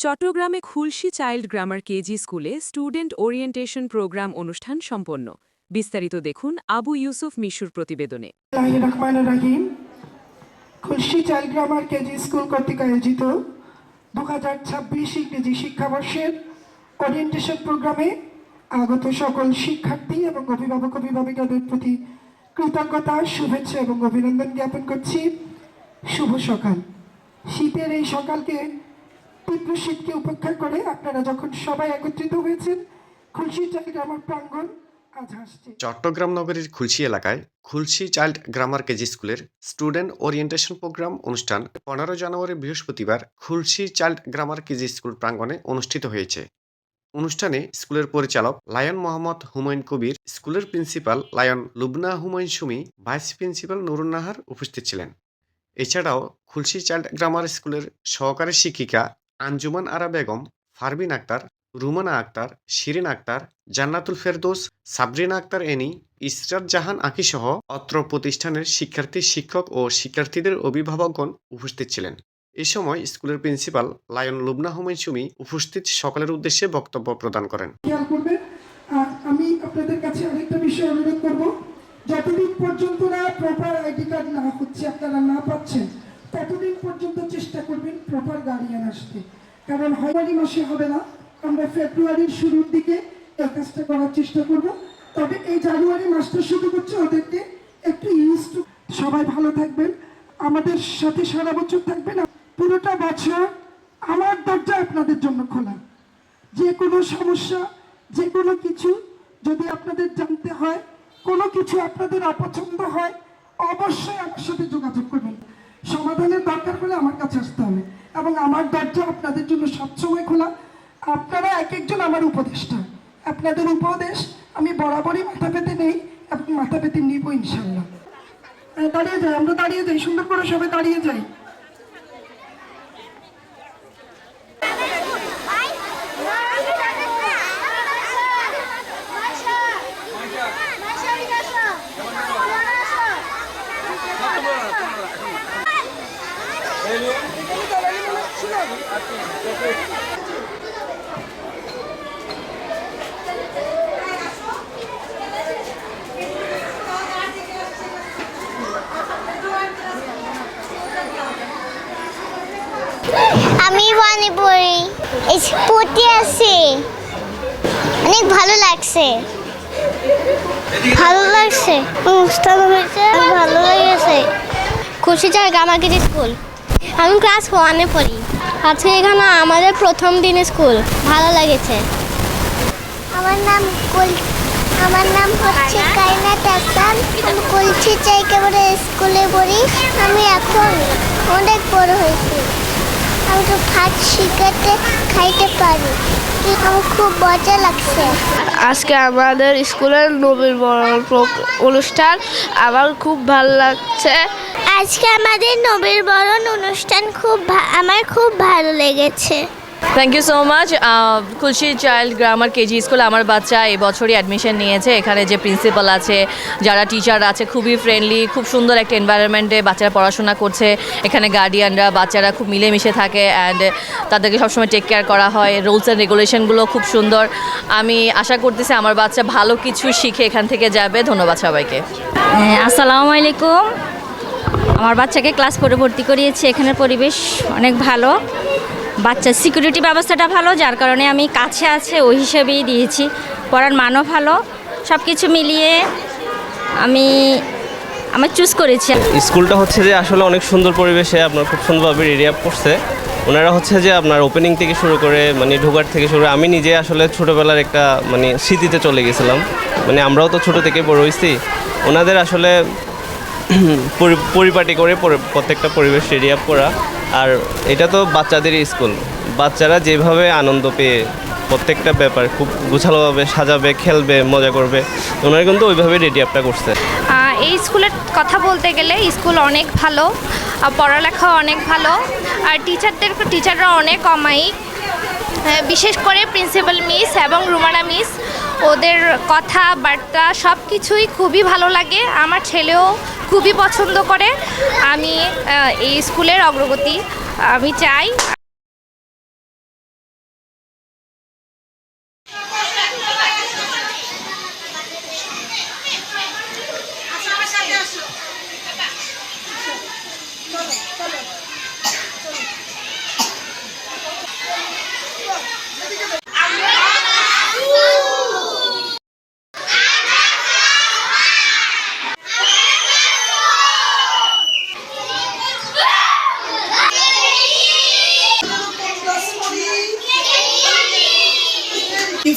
চট্টগ্রামে খুলশী child grammar KG স্কুলে student orientation programme অনুষ্ঠান সম্পন্ন। বিস্তারিত দেখুন আবু ইউসুফ মিশুর প্রতিবেদনে। খুলশী চাইল্ড গ্রামার কেজি স্কুল কর্তৃক আয়োজিত 2026 ইংরেজি শিক্ষাবর্ষের ওরিয়েন্টেশন প্রোগ্রামে আগত সকল শিক্ষার্থী এবং অভিভাবকের প্রতি কৃতজ্ঞতা, শুভেচ্ছা এবং অভিনন্দন জ্ঞাপন করছি। শুভ সকাল। শীতের এই সকালকে, তীব্র শীতকে উপেক্ষা করে আপনারা যখন সবাই একত্রিত হয়েছেন, খুলশী চাইল্ড গ্রামার প্রাঙ্গণ আজ হাসছে। চট্টগ্রাম নগরীর খুলশী এলাকায় খুলশী চাইল্ড গ্রামার কেজি স্কুলের স্টুডেন্ট ওরিয়েন্টেশন প্রোগ্রাম অনুষ্ঠান 15 জানুয়ারি বৃহস্পতিবার খুলশী চাইল্ড গ্রামার কেজি স্কুল প্রাঙ্গণে অনুষ্ঠিত হয়েছে। অনুষ্ঠানে স্কুলের পরিচালক লায়ন মোহাম্মদ হুমায়ুন কবির, স্কুলের principal Lion Lubna Humayun Sumi, vice principal Nurun Nahar উপস্থিত ছিলেন। এছাড়াও খুলশী চাইল্ড গ্রামার স্কুলের সহকারী শিক্ষিকা আঞ্জুমান আরা বেগম, ফারবিন আক্তার, রুমানা আক্তার, শিরিন আক্তার, জান্নাতুল ফেরদৌস, সাবরিনা আক্তার এনি, ইসরাত জাহান আঁকি সহ অত্র প্রতিষ্ঠানের শিক্ষার্থী, শিক্ষক ও শিক্ষার্থীদের অভিভাবকগণ উপস্থিত ছিলেন। এ সময় স্কুলের প্রিন্সিপাল লায়ন লুবনা হুমায়ুন সুমি উপস্থিত সকলের উদ্দেশ্যে বক্তব্য প্রদান করেন। আমি আপনাদের কাছে আরেকটা বিষয় অনুরোধ করব, যতদিন পর্যন্ত না প্রপার আইডি কার্ড না হচ্ছে, আপনারা না পাচ্ছেন, ততদিন পর্যন্ত চেষ্টা করবেন প্রপার গার্ডিয়ান আসতে। কারণ জানুয়ারি মাসে হবে না, আমরা ফেব্রুয়ারির শুরুর দিকে এই কাজটা করার চেষ্টা করব। তবে এই জানুয়ারি মাসটা শুরু করছে, ওদেরকে একটু ইউজ টু। সবাই ভালো থাকবেন, আমাদের সাথে সারা বছর থাকবেন। পুরোটা বছর আমার দরজা আপনাদের জন্য খোলা। যে কোনো সমস্যা, যে কোনো কিছু যদি আপনাদের জানতে হয়, কোনো কিছু আপনাদের অপছন্দ হয়, অবশ্যই আমার সাথে যোগাযোগ করবেন। সমাধানের দরকার হলে আমার কাছে আসতে হবে, এবং আমার দরজা আপনাদের জন্য সবসময় খোলা। আপনারা এক একজন আমার উপদেষ্টা, আপনাদের উপদেশ আমি বরাবরই মাথা পেতে নেই এবং মাথা পেতে নিব ইনশাল্লাহ। দাঁড়িয়ে যাই, আমরা দাঁড়িয়ে যাই, সুন্দর করে সবাই দাঁড়িয়ে যাই। আমি ওয়ানে পড়ি, পড়তে আসি, অনেক ভালো লাগছে। অনুষ্ঠান হয়েছে, ভালো লেগেছে। খুশি চাইল্ড গ্রামার কেজি স্কুল, আমি ক্লাস 1-এ পড়ি। আজকে এখানে আমাদের প্রথম দিন স্কুল, ভালো লেগেছে। আমার নাম হচ্ছে কায়নাত আক্তার, আমি খুলশী চাইল্ড গ্রামার স্কুলে পড়ি। আমি এখন অনেক বড় হয়েছি, আমি তো ভাত শিখাতে খাইতে পারি, আমার খুব মজা লাগছে। আজকে আমাদের স্কুলের নবীনবরণ অনুষ্ঠান, আমার খুব ভালো লাগছে। আজকে আমাদের নবীনবরণ অনুষ্ঠান আমার খুব ভালো লেগেছে। Thank you so much. Khulshi child grammar KG school, আমার বাচ্চা এবছরই অ্যাডমিশন নিয়েছে। এখানে যে প্রিন্সিপাল আছে, যারা টিচার আছে, খুবই ফ্রেন্ডলি, খুব সুন্দর একটা এনভায়রনমেন্টে বাচ্চারা পড়াশোনা করছে। এখানে গার্ডিয়ানরা, বাচ্চারা খুব মিলেমিশে থাকে অ্যান্ড তাদেরকে সবসময় টেক কেয়ার করা হয়। রুলস অ্যান্ড রেগুলেশনগুলো খুব সুন্দর। আমি আশা করতেছি আমার বাচ্চা ভালো কিছু শিখে এখান থেকে যাবে। ধন্যবাদ সবাইকে। আসসালামু আলাইকুম। আমার বাচ্চাকে ক্লাস 4-এ ভর্তি করিয়েছি। এখানের পরিবেশ অনেক ভালো, বাচ্চার সিকিউরিটি ব্যবস্থাটা ভালো, যার কারণে আমি কাছে আছে ওই হিসেবেই দিয়েছি। পড়ার মানও ভালো, সব কিছু মিলিয়ে আমার চুজ করেছি। স্কুলটা হচ্ছে যে আসলে অনেক সুন্দর পরিবেশে আপনার খুব সুন্দরভাবে রেডি আপ করছে। ওনারা হচ্ছে যে আপনার ওপেনিং থেকে শুরু করে ঢোকার থেকে শুরু করে, আমি নিজে আসলে ছোটোবেলার একটা স্মৃতিতে চলে গেছিলাম। আমরাও তো ছোটো থেকে বড় হয়েছি। ওনাদের আসলে পরিপাটি করে প্রত্যেকটা পরিবেশ রেডি আপ করা। আর এটা তো বাচ্চাদেরই স্কুল, বাচ্চারা যেভাবে আনন্দ পেয়ে প্রত্যেকটা ব্যাপার খুব গোছালোভাবে সাজাবে, খেলবে, মজা করবে, ওনারা কিন্তু ওইভাবে রেডি আপটা করছে। এই স্কুলের কথা বলতে গেলে স্কুল অনেক ভালো, পড়ালেখা অনেক ভালো, আর টিচাররা অনেক অমায়িক। বিশেষ করে প্রিন্সিপাল মিস এবং রুমানা মিস, ওদের কথাবার্তা সব কিছুই খুবই ভালো লাগে। আমার ছেলেও খুবই পছন্দ করে। আমি এই স্কুলের অগ্রগতি আমি চাই।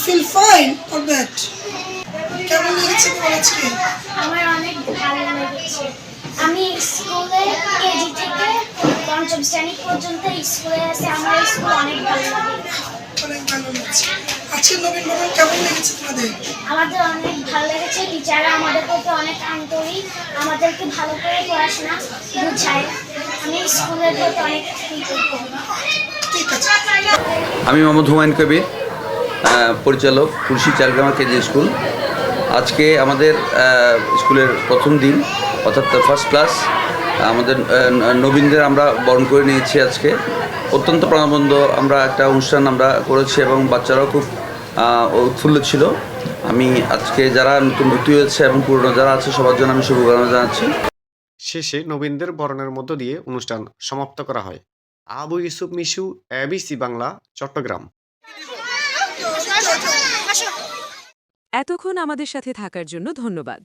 feel fine or bad? কেমন লেগেছে তোমার আজকে? আমার অনেক ভালো লেগেছে। আমি স্কুলে কেজি থেকে পঞ্চম শ্রেণী পর্যন্ত স্কুলে আছি। আমার স্কুল অনেক ভালো লাগে। অনেক ভালো লেগেছে। আজকে নবীন ভবন কেমন লেগেছে তোমাদের? আমাদের অনেক ভালো লেগেছে। টিচাররা আমাদের প্রতি অনেক আন্তরিক, আমাদেরকে ভালো করে পড়াশোনা বোঝায়। আমি স্কুলের প্রতি অনেক কৃতজ্ঞ। ঠিক আছে। আমি মোহাম্মদ হুমায়ুন কবির, পরিচালক খুলশী চাইল্ড গ্রামার কেজি স্কুল। আজকে আমাদের স্কুলের প্রথম দিন, অর্থাৎ ফার্স্ট ক্লাস। আমাদের নবীনদের আমরা বরণ করে নিয়েছি আজকে। অত্যন্ত প্রাণবন্ত আমরা একটা অনুষ্ঠান আমরা করেছি এবং বাচ্চারাও খুব উৎফুল্ল ছিল। আমি আজকে যারা নতুন ভর্তি হয়েছে এবং পুরনো যারা আছে সবার জন্য আমি শুভকামনা জানাচ্ছি। শেষে নবীনদের বরণের মধ্য দিয়ে অনুষ্ঠান সমাপ্ত করা হয়। আবু ইউসুফ মিশু, ABC বাংলা, চট্টগ্রাম। এতক্ষণ আমাদের সাথে থাকার জন্য ধন্যবাদ।